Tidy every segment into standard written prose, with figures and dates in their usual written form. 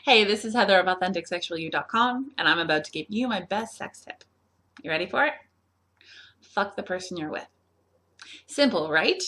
Hey, this is Heather of AuthenticSexualYou.com, and I'm about to give you my best sex tip. You ready for it? Fuck the person you're with. Simple, right?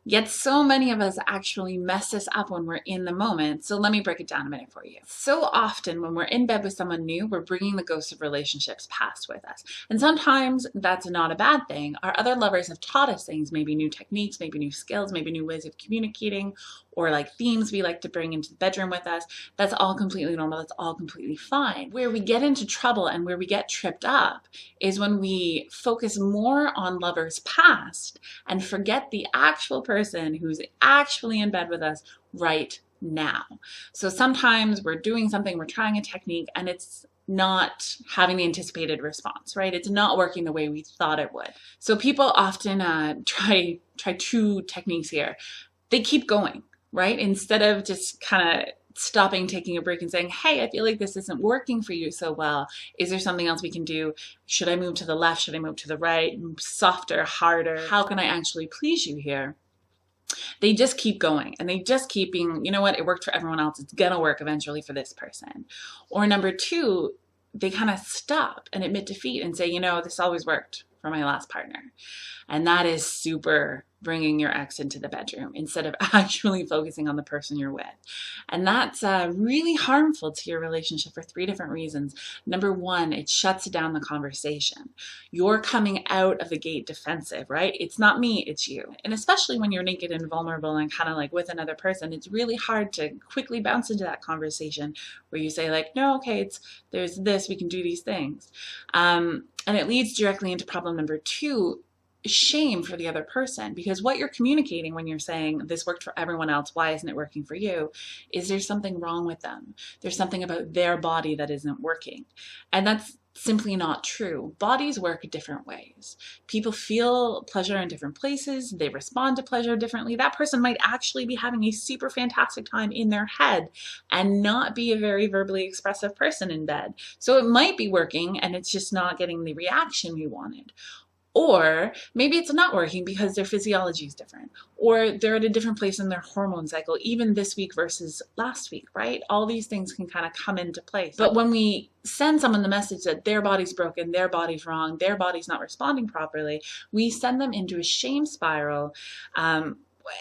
Yet so many of us actually mess this up when we're in the moment. So let me break it down a minute for you. So often when we're in bed with someone new, we're bringing the ghosts of relationships past with us. And sometimes that's not a bad thing. Our other lovers have taught us things, maybe new techniques, maybe new skills, maybe new ways of communicating, or like themes we like to bring into the bedroom with us. That's all completely normal. That's all completely fine. Where we get into trouble and where we get tripped up is when we focus more on lovers past and forget the actual person who's actually in bed with us right now. So sometimes we're doing something, we're trying a technique, and it's not having the anticipated response, right? It's not working the way we thought it would. So people often try two techniques here. They keep going, right? Instead of just kind of stopping, taking a break and saying, hey, I feel like this isn't working for you so well. Is there something else we can do? Should I move to the left? Should I move to the right? Softer, harder? How can I actually please you here? They just keep going and they just keep being, you know what, it worked for everyone else. It's gonna work eventually for this person. Or number two, they kind of stop and admit defeat and say, you know, this always worked for my last partner. And that is super bringing your ex into the bedroom instead of actually focusing on the person you're with. And that's really harmful to your relationship for three different reasons. Number one, it shuts down the conversation. You're coming out of the gate defensive, right? It's not me, it's you. And especially when you're naked and vulnerable and kind of like with another person, it's really hard to quickly bounce into that conversation where you say like, no, okay, there's this, we can do these things. And it leads directly into problem number two, shame for the other person, because what you're communicating when you're saying this worked for everyone else, why isn't it working for you, is there's something wrong with them. There's something about their body that isn't working. And that's simply not true. Bodies work different ways. People feel pleasure in different places. They respond to pleasure differently. That person might actually be having a super fantastic time in their head and not be a very verbally expressive person in bed. So it might be working and it's just not getting the reaction you wanted. Or maybe it's not working because their physiology is different, or they're at a different place in their hormone cycle, even this week versus last week, right? All these things can kind of come into place. But when we send someone the message that their body's broken, their body's wrong, their body's not responding properly, we send them into a shame spiral.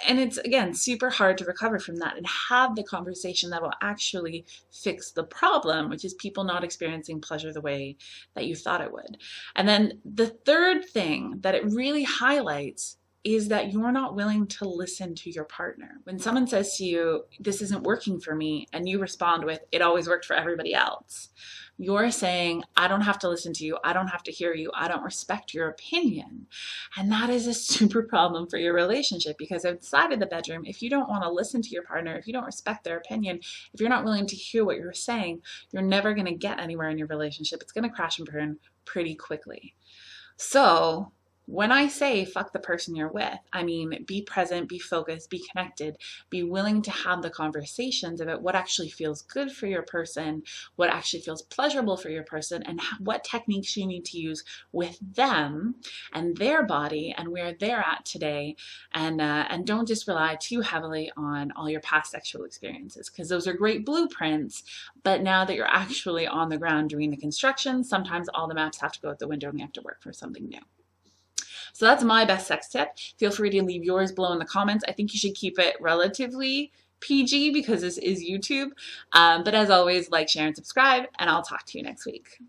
And it's, again, super hard to recover from that and have the conversation that will actually fix the problem, which is people not experiencing pleasure the way that you thought it would. And then the third thing that it really highlights is that you're not willing to listen to your partner. When someone says to you, this isn't working for me, and you respond with, it always worked for everybody else, you're saying, I don't have to listen to you. I don't have to hear you. I don't respect your opinion. And that is a super problem for your relationship, because outside of the bedroom, if you don't want to listen to your partner, if you don't respect their opinion, if you're not willing to hear what you're saying, you're never going to get anywhere in your relationship. It's going to crash and burn pretty quickly. So when I say fuck the person you're with, I mean be present, be focused, be connected, be willing to have the conversations about what actually feels good for your person, what actually feels pleasurable for your person, and what techniques you need to use with them and their body and where they're at today. And don't just rely too heavily on all your past sexual experiences, because those are great blueprints, but now that you're actually on the ground doing the construction, sometimes all the maps have to go out the window and you have to work for something new. So that's my best sex tip. Feel free to leave yours below in the comments. I think you should keep it relatively PG because this is YouTube. But as always, like, share, and subscribe, and I'll talk to you next week.